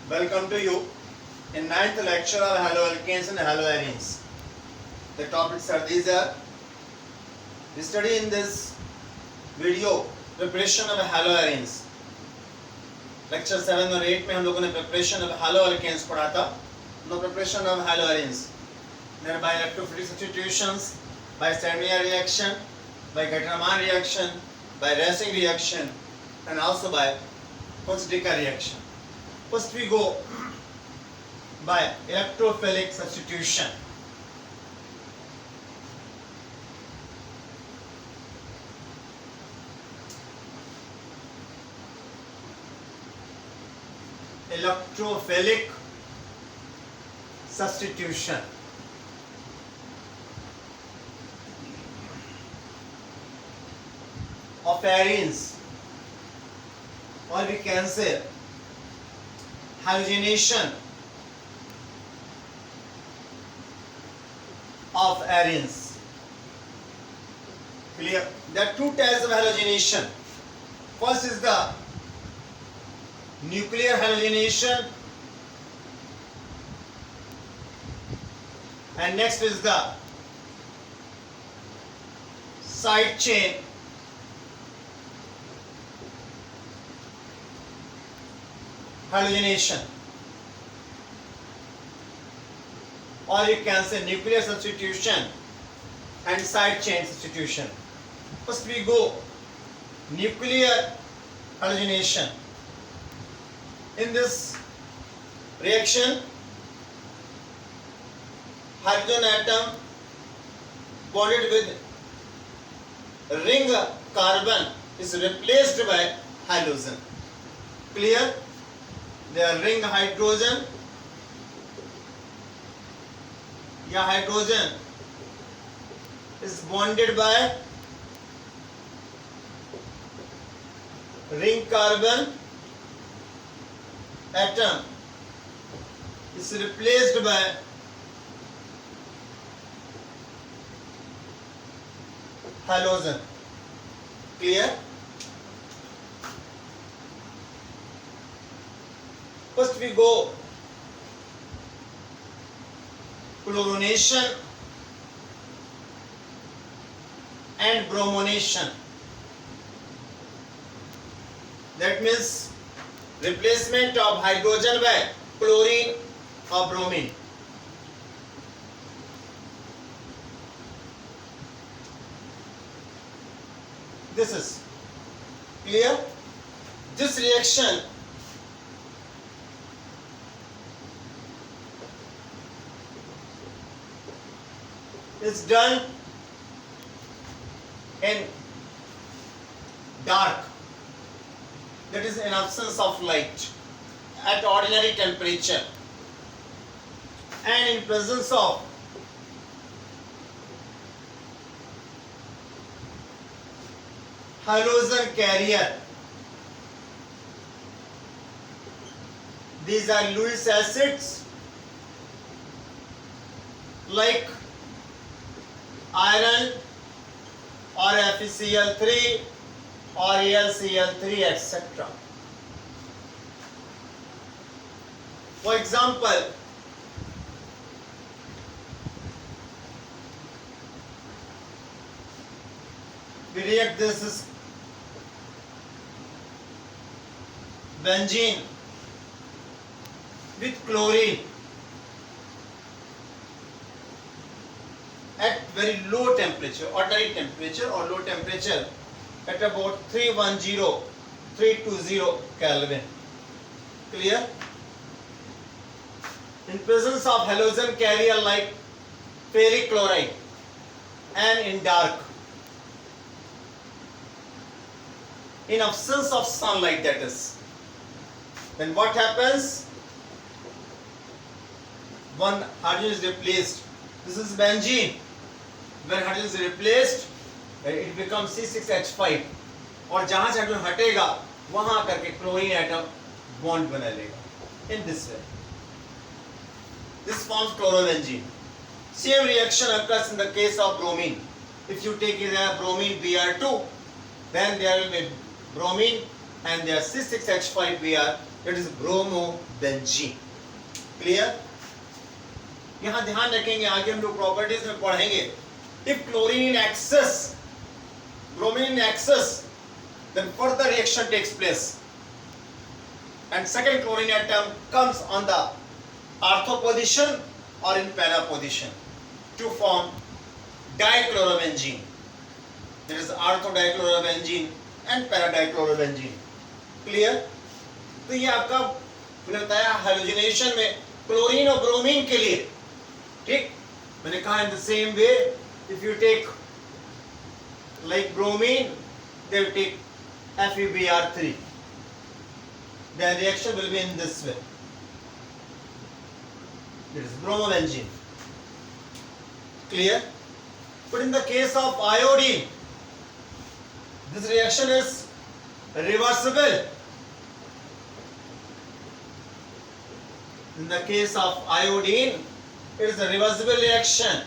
Welcome to you in ninth lecture of haloalkanes and haloarenes. The topics are these are we study in this video preparation of haloarenes. Lecture 7 और 8 में हम लोगों ने preparation of haloalkanes पढ़ा था. No preparation of haloarenes. Then by electrophoretic substitutions, by Sandmeyer reaction, by Gattermann reaction, by Ransing reaction, and also by Huntsdicker reaction. First we go by electrophilic substitution. Electrophilic substitution. Of arenes, or we can say halogenation of arenes. Clear? There are two types of halogenation. First is the nuclear halogenation, and next is the side chain halogenation, or you can say nuclear substitution and side chain substitution. First we go nuclear halogenation. In this reaction, hydrogen atom bonded with ring carbon is replaced by halogen. Clear? The ring hydrogen hydrogen is bonded by ring carbon atom is replaced by halogen. Clear? First we go chlorination and bromination. That means replacement of hydrogen by chlorine or bromine. This is clear. This reaction is done in dark, that is in absence of light, at ordinary temperature, and in presence of halogen carrier. These are Lewis acids like iron or FeCl3 or AlCl3, etc. For example, we react this is benzene with chlorine at very low temperature, ordinary temperature or low temperature, at about 320 Kelvin. Clear? In presence of halogen carrier like ferric chloride and in dark, in absence of sunlight, that is, then what happens? One hydrogen is replaced. This is benzene. When hydrogen is replaced, it becomes C6H5, और जहाँ से hydrogen हटेगा वहाँ करके chlorine atom bond बना लेगा. In this way, this forms chlorobenzene. Same reaction occurs in the case of bromine. If you take bromine Br2, then there will be bromine and there C6H5Br, it is bromobenzene. Clear? यहाँ ध्यान रखेंगे, आगे हम लोग properties में पढ़ेंगे. If chlorine in excess, bromine in excess, then further reaction takes place, and second chlorine atom comes on the ortho position or in para position to form dichlorobenzene. There is ortho dichlorobenzene and para dichlorobenzene. Clear? तो ये आपका मैंने बताया hydrogenation में chlorine और bromine के लिए. ठीक, मैंने कहा in the same way if you take like bromine, they will take FeBr3. The reaction will be in this way. It is bromobenzene. Clear? But in the case of iodine, this reaction is reversible. In the case of iodine, it is a reversible reaction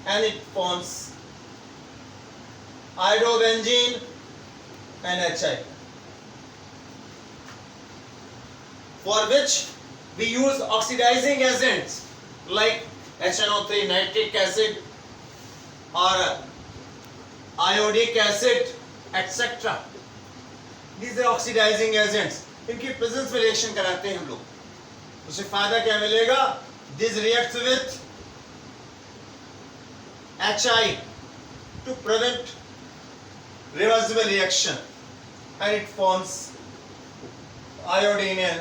and it forms iodobenzene and HI, for which we use oxidizing agents like HNO3 nitric acid or iodic acid, etc. These are oxidizing agents. इनकी presence में reaction कराते हैं हम लोग. उससे फायदा क्या मिलेगा? This reacts with HI to prevent reversible reaction and it forms iodine and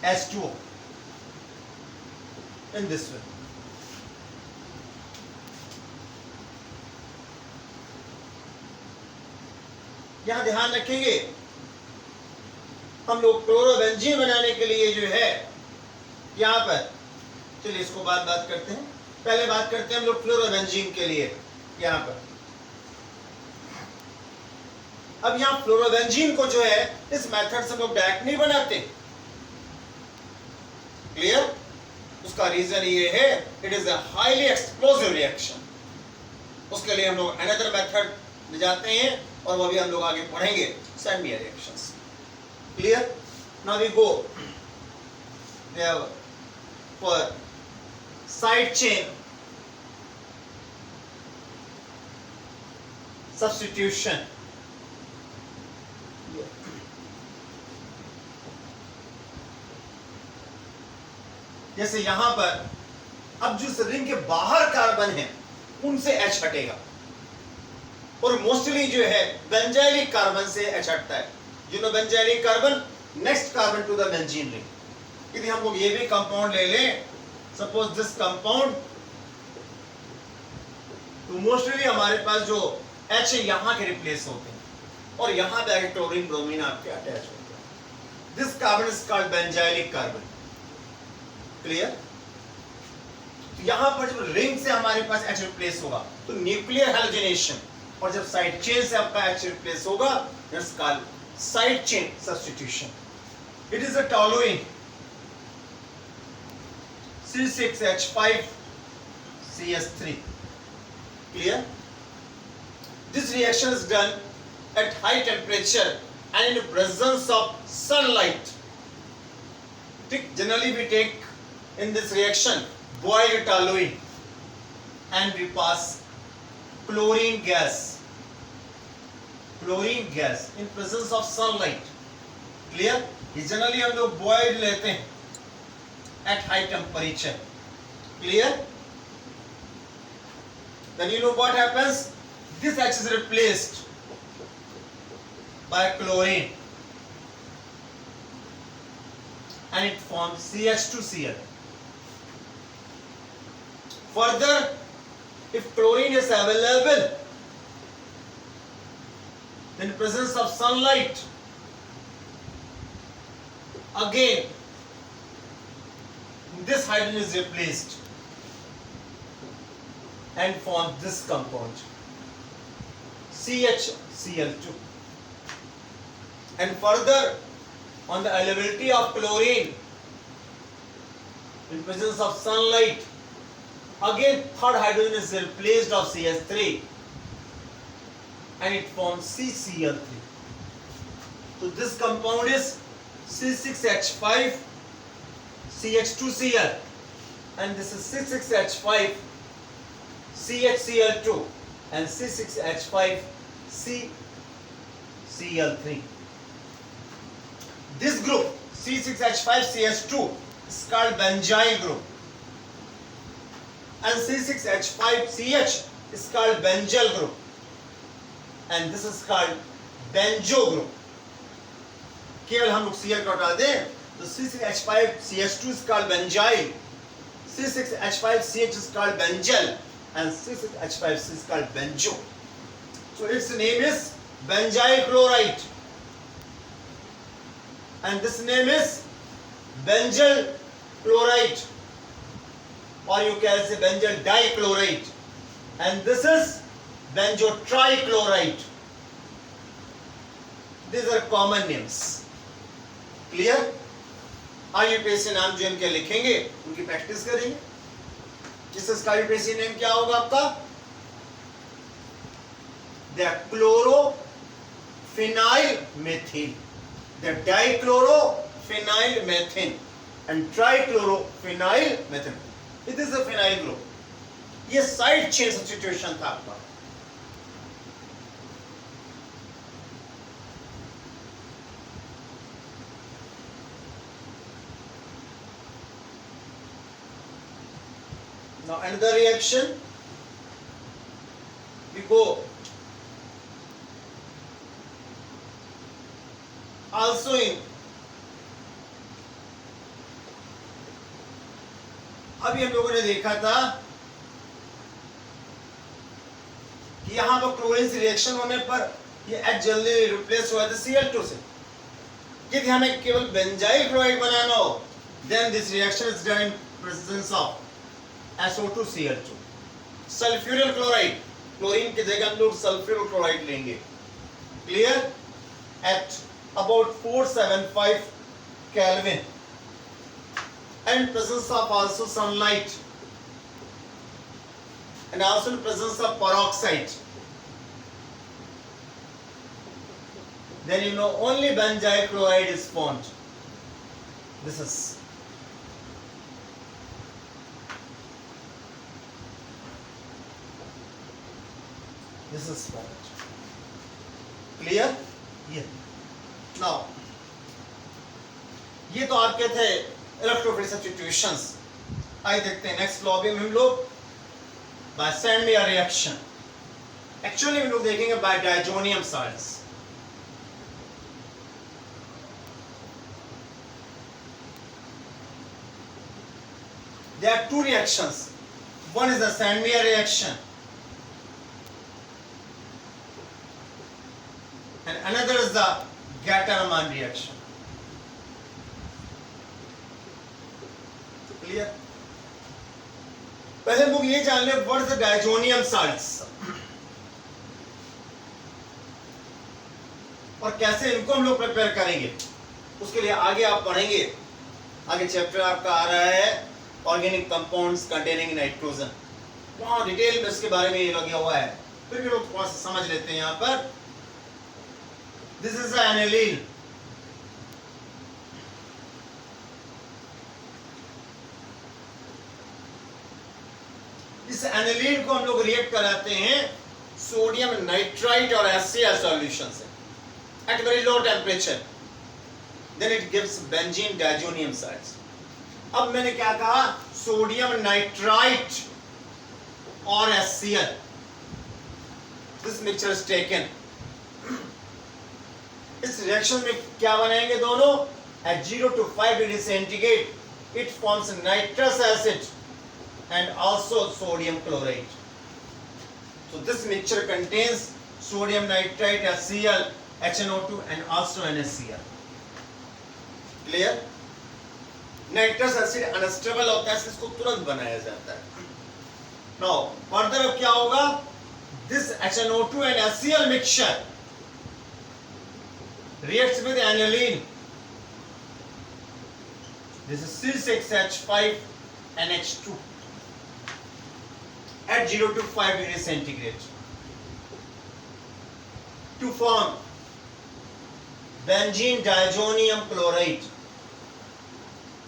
H2O in this way. यहां ध्यान रखेंगे, हम लोग क्लोरोबेंजीन बनाने के लिए जो है यहां पर, चलिए इसको बात करते हैं. पहले बात करते हैं हम लोग फ्लोरोबेंजीन के लिए यहां पर. अब यहां फ्लोरोबेंजीन को जो है इस मेथड से हम लोग डायरेक्ट नहीं बनाते. क्लियर? उसका रीजन ये है, it is a highly explosive reaction. उसके लिए हम लोग अनदर मेथड में जाते हैं और वो भी हम लोग आगे पढ़ेंगे, सैंडवियर reactions. Clear? Now we go there for side chain substitution. जैसे यहां पर अब जो रिंग के बाहर कार्बन है उनसे H हटेगा और मोस्टली जो है बेंजाइलिक कार्बन से H हटता है. You know benzylic carbon, next carbon to the benzene ring. यदि हम लोग ये भी कंपाउंड ले लें, suppose this compound, तो मोस्टली हमारे पास जो H है यहाँ के रिप्लेस होते हैं और यहाँ पे आगे क्लोरीन ब्रोमीन आपके अटैच होते हैं. This carbon is called benzylic carbon. Clear? तो यहाँ पर जब रिंग से हमारे पास H रिप्लेस होगा तो न्यूक्लियर हैलोजेनेशन, और जब साइड चेन से आपका H रिप्लेस होगा that's called side chain substitution. It is a toluene C6H5 CS3. Clear? This reaction is done at high temperature and in the presence of sunlight. Generally we take in this reaction boiled toluene and we pass chlorine gas in presence of sunlight. Clear? ये generally हम लोग boiled लेते हैं at high temperature. Clear? Then you know what happens? This H is replaced by chlorine and it forms CH2Cl. Further, if chlorine is available in presence of sunlight, again this hydrogen is replaced and forms this compound CHCl2. And further, on the availability of chlorine in presence of sunlight, again third hydrogen is replaced of CH3 and it forms CCl3. So this compound is C6H5 CH2Cl, and this is C6H5 CHCl2 and C6H5 CCl3. This group C6H5CH2 is called benzyl group, and C6H5CH is called benzyl group, and this is called benzo group. केवल हम लोग Cl को हटा दें तो C6H5CH2 is called benzyl, C6H5CH is called benzyl, and C6H5C is called benzo. So its name is benzyl chloride, and this name is benzyl chloride, or you can say benzyl dichloride, and this is benzo trichloride. These are common names. Clear? IUPAC नाम जो इनके लिखेंगे उनकी practice करेंगे. इसका IUPAC name क्या होगा आपका? The chlorophenylmethane, the dichlorophenylmethane and trichloropheniylmethane. It is a phenyl group. ये साइड चेन सब्स्टिट्यूशन था आपका. Now another reaction, we go also in, अभी हम लोगों ने देखा था कि यहां पर क्लोरीन से रिएक्शन होने पर ये H जल्दी रिप्लेस हुआ था Cl2 से. यदि हमें केवल बेंजाइल क्लोराइड बनाना हो, then this reaction is done in presence of SO2Cl2. Sulphuryl chloride, chlorine की जगह हम लोग सल्फ्यूरिल क्लोराइड लेंगे. Clear? At about 475 Kelvin and presence of also sunlight and also in presence of peroxide, then you know only benzyl chloride is formed. This is formed. Clear? Yeah. Now ये तो आपके थे electrophilic substitutions. आइए देखते हैं next law में हम लोग बाय सैंडमेयर रिएक्शन. एक्चुअली हम लोग देखेंगे by diazonium salts. There are two reactions. One is the Sandmeyer reaction and another is the Gatter-Mann reaction. Clear? पहले हम लोग ये जान ले what is the diazonium salts और कैसे इनको हम लोग प्रिपेयर करेंगे. उसके लिए आगे आप पढ़ेंगे. आगे चैप्टर आपका आ रहा है ऑर्गेनिक कंपाउंड्स कंटेनिंग नाइट्रोजन. वहां डिटेल में इसके बारे में ये लगा हुआ है. फिर भी लोग थोड़ा सा समझ लेते हैं. यहाँ पर दिस इज एनिलीन. इस एनिलीन को हम लोग रिएक्ट कराते हैं सोडियम नाइट्राइट और HCl सॉल्यूशन से at very low temperature. Then it gives benzene diazonium salts. अब मैंने क्या कहा? सोडियम नाइट्राइट और HCl. This mixture is taken. इस रिएक्शन में क्या बनाएंगे दोनों? At 0 to 5 degree centigrade, it forms nitrous acid and also sodium chloride. So this mixture contains sodium nitrite, HCl, HNO2 and also NaCl. Clear? Nitrous acid unstable होता है, इसको तुरंत बनाया जाता है. नाउ फर्दर अब क्या होगा? This HNO2 and HCl mixture reacts with aniline. This is C6H5NH2 at 0 to 5 degrees centigrade. to form benzene diazonium chloride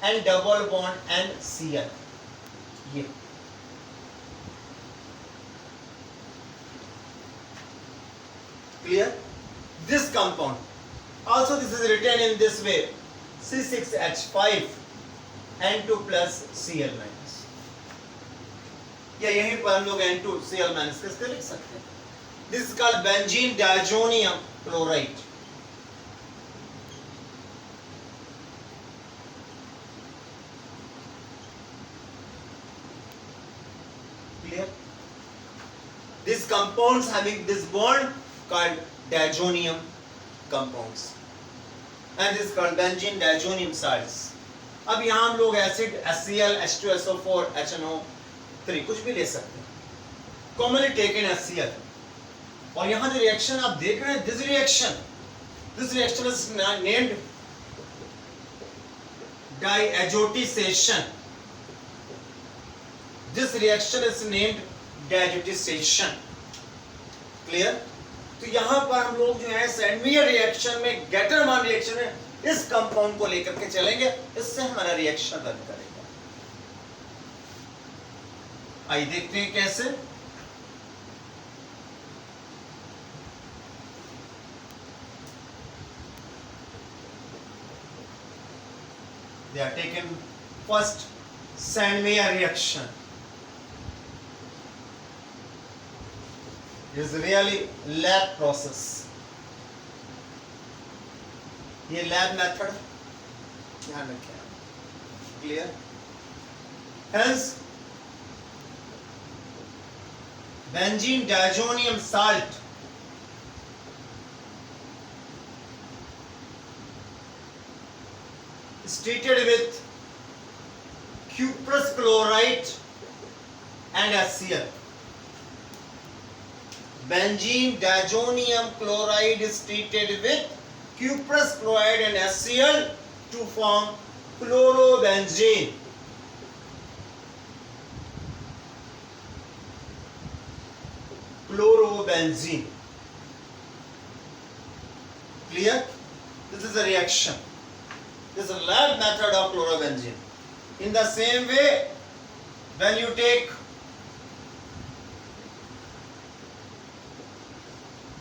and double bond NCl. ये clear? This compound also, this is written in this way, C6H5 N2 plus Cl minus, या यहीं पर हम लोग N2 Cl minus किसके लिख सकते हैं? This is called benzene diazonium chloride. Clear? These compounds having this bond called diazonium compounds, and this is called benzene diazonium salts. अब यहाँ हम लोग एसिड HCl, H2SO4, HNO3 कुछ भी ले सकते हैं, commonly taken HCl. और यहाँ जो रिएक्शन आप देख रहे हैं, this reaction is named diazotization. This reaction is named diazotization. Clear? तो यहाँ पर हम लोग जो है सैंडवियर रिएक्शन में, गेटरमान रिएक्शन में इस कंपाउंड को लेकर के चलेंगे, इससे हमारा रिएक्शन रन करेगा. आइए देखते हैं कैसे. They are taken first Sandmeyer reaction. It is really lab process. ये lab method ध्यान रखें. Clear? Hence, benzene diazonium salt is treated with cuprous chloride and HCl. Benzene diazonium chloride is treated with cuprous chloride and HCl to form chlorobenzene. Chlorobenzene. Clear? This is a reaction. This is a lab method of chlorobenzene. In the same way, when you take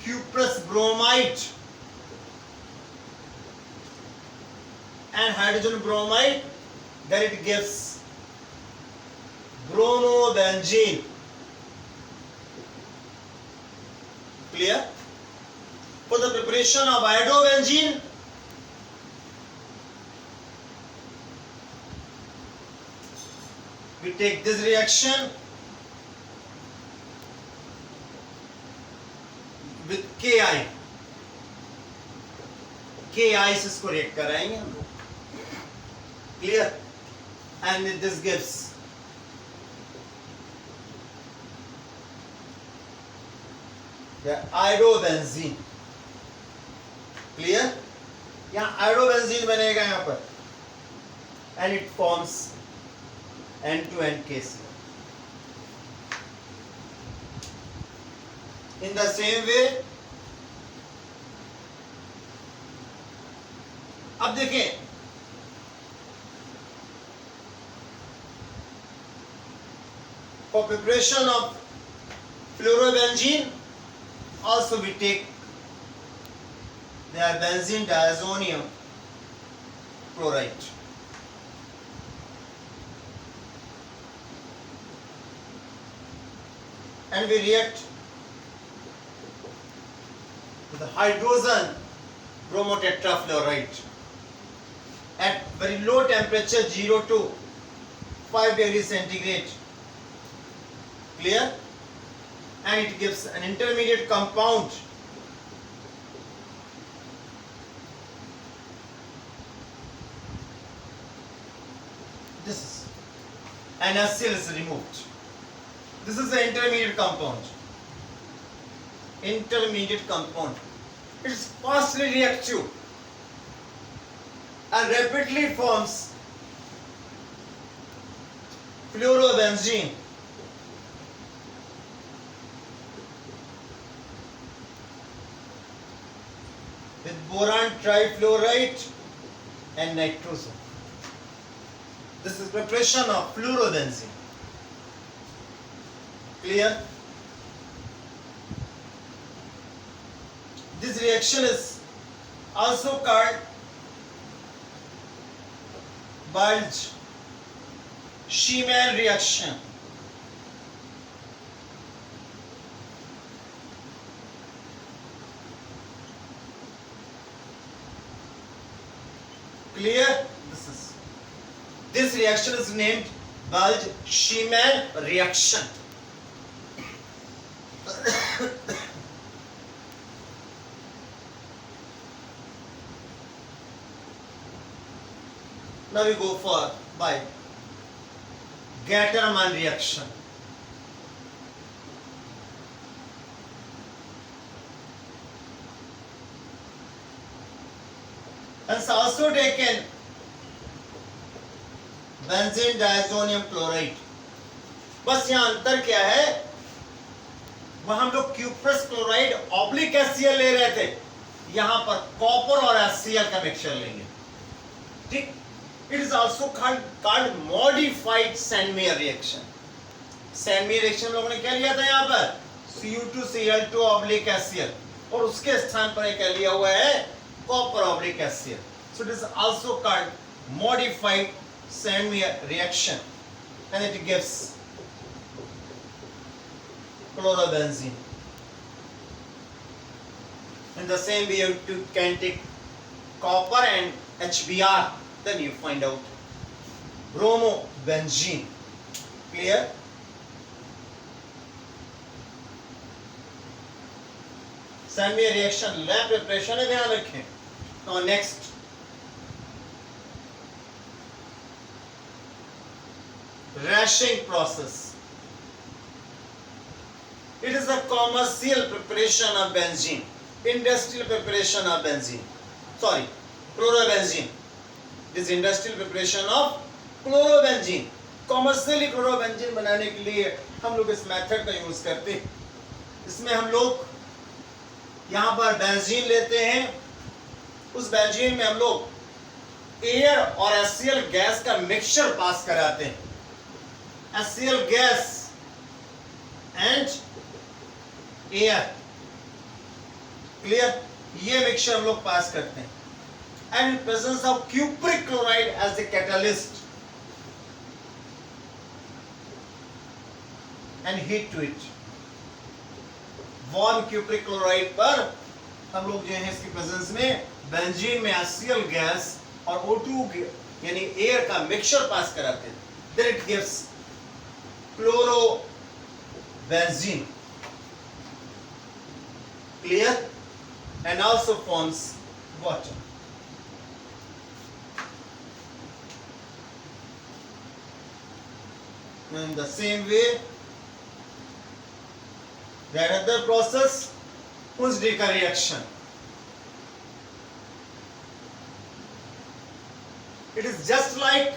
cuprous bromide and hydrogen bromide, then it gives bromobenzene. Clear? For the preparation of iodobenzene, we take this reaction with Ki. Ki से इसको react कराएंगे हम लोग. Clear? And this gives the iodobenzene. Clear? यहाँ iodobenzene बनेगा यहाँ पर, and it forms N2N case. In the same way, अब देखें, for preparation of fluorobenzene, also we take the benzene diazonium chloride. And we react with the hydrogen bromotetrafluoride at very low temperature, 0 to 5 degrees centigrade. Clear? And it gives an intermediate compound. This is, and HCl is removed. This is the intermediate compound. Intermediate compound. It is fastly reactive and rapidly forms fluorobenzene. boron trifluoride and nitrogen. This is preparation of fluorobenzene. Clear? This reaction is also called Bulge-Schiemann reaction. Clear? This reaction is named Bulge-Schiemann reaction. Now we go for by Gattermann reaction. And it's also taken benzene diazonium chloride. बस यहाँ अंतर क्या है, वह हम लोग cuprous chloride oblique HCl ले रहे थे, यहां पर कॉपर और HCl का मिक्सचर लेंगे. ठीक. It is also called modified Sandmeyer reaction. Sandmeyer reaction लोगों ने क्या लिया था यहाँ पर, Cu2Cl2 ऑब्लिक HCl, और उसके स्थान पर क्या लिया हुआ है, copper oblique HCl. So it is also called modified Sandmeyer reaction, and it gives chlorobenzene. In the same way, you can take copper and HBr, then you find out bromobenzene. Clear? Sandmeyer reaction lab preparation है, ध्यान रखें. Now next. Rashing process. It is a commercial preparation of benzene, industrial preparation of benzene. Sorry, chlorobenzene. It is industrial preparation of chlorobenzene. Commercially chlorobenzene बनाने के लिए हम लोग इस method का यूज करते हैं. इसमें हम लोग यहाँ पर बेंजीन लेते हैं, उस बेंजीन में हम लोग एयर और HCl गैस का मिक्सचर पास कराते हैं. HCl gas and air. Clear? ये मिक्सचर हम लोग पास करते हैं. And in presence of cupric chloride as the catalyst and heat to it. Warm cupric chloride पर हम लोग जो है इसकी प्रेजेंस में बेंजीन में HCl गैस और O2 यानी एयर का मिक्सचर पास कराते हैं. Then it gives chlorobenzene. Clear? And also forms water. In the same way, the other process, Kuznets reaction. It is just like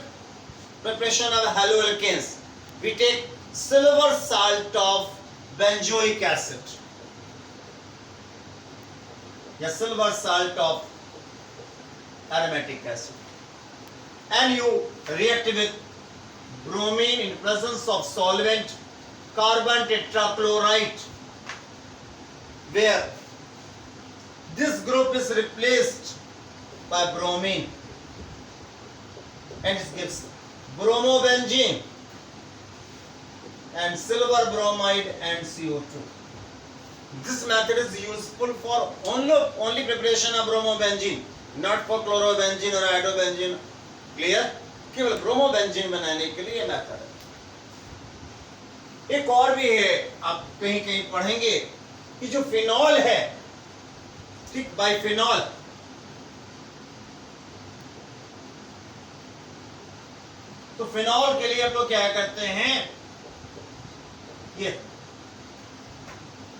preparation of haloalkanes. We take silver salt of benzoic acid, या silver salt of aromatic acid, and you react with bromine in presence of solvent carbon tetrachloride, where this group is replaced by bromine and it gives bromobenzene and silver bromide and CO2. This method is useful for only preparation of bromobenzene, not for chlorobenzene or iodobenzene. Clear? केवल bromobenzene बनाने के लिए method है. एक और भी है, आप कहीं कहीं पढ़ेंगे कि जो फिनॉल है, ठीक, बाइफिनॉल, तो फिनॉल के लिए हम लोग क्या करते हैं, ये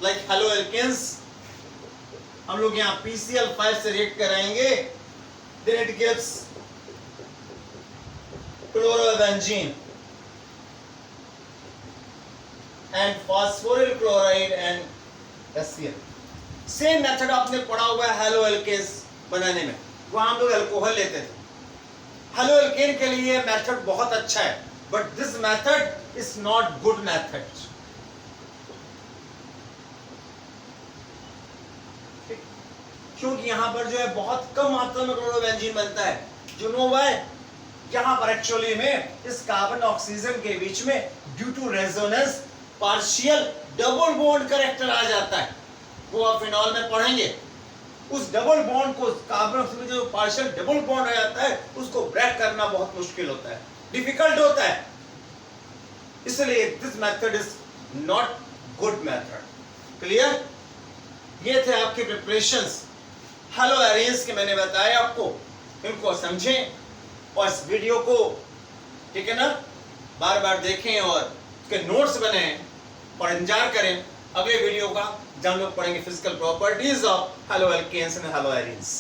लाइक हेलोएल्केन्स हम लोग यहाँ PCl5 से रिएक्ट कराएंगे, then it gives chlorobenzene and phosphoryl chloride and HCl. Same method आपने पढ़ा हुआ है हेलोएल्केन्स बनाने में, वहां हम लोग अल्कोहल लेते थे। हेलो एल्केन के लिए मेथड बहुत अच्छा है, but this method is not good method. क्योंकि यहां पर जो है बहुत कम मात्रा में क्लोरोबेंजीन बनता है। जो नो वाई, यहां पर एक्चुअली में इस कार्बन ऑक्सीजन के बीच में due to resonance partial double bond character आ जाता है। वो आप फिनॉल में पढ़ेंगे। उस डबल बॉन्ड को, कार्बन ऑक्सीजन जो पार्शियल डबल बॉन्ड आ जाता है, उसको ब्रेक करना बहुत मुश्किल होता है, डिफिकल्ट होता है। इसलिए this method is not good method. Clear? ये थे आपके प्रिपरेशंस हेलो एरेंस के, मैंने बताया आपको, इनको समझें और इस वीडियो को, ठीक है ना, बार बार देखें और उसके नोट्स बनाएं और इंतजार करें अगले वीडियो का, जहां हम लोग पढ़ेंगे physical properties of haloalkanes and hello arenes.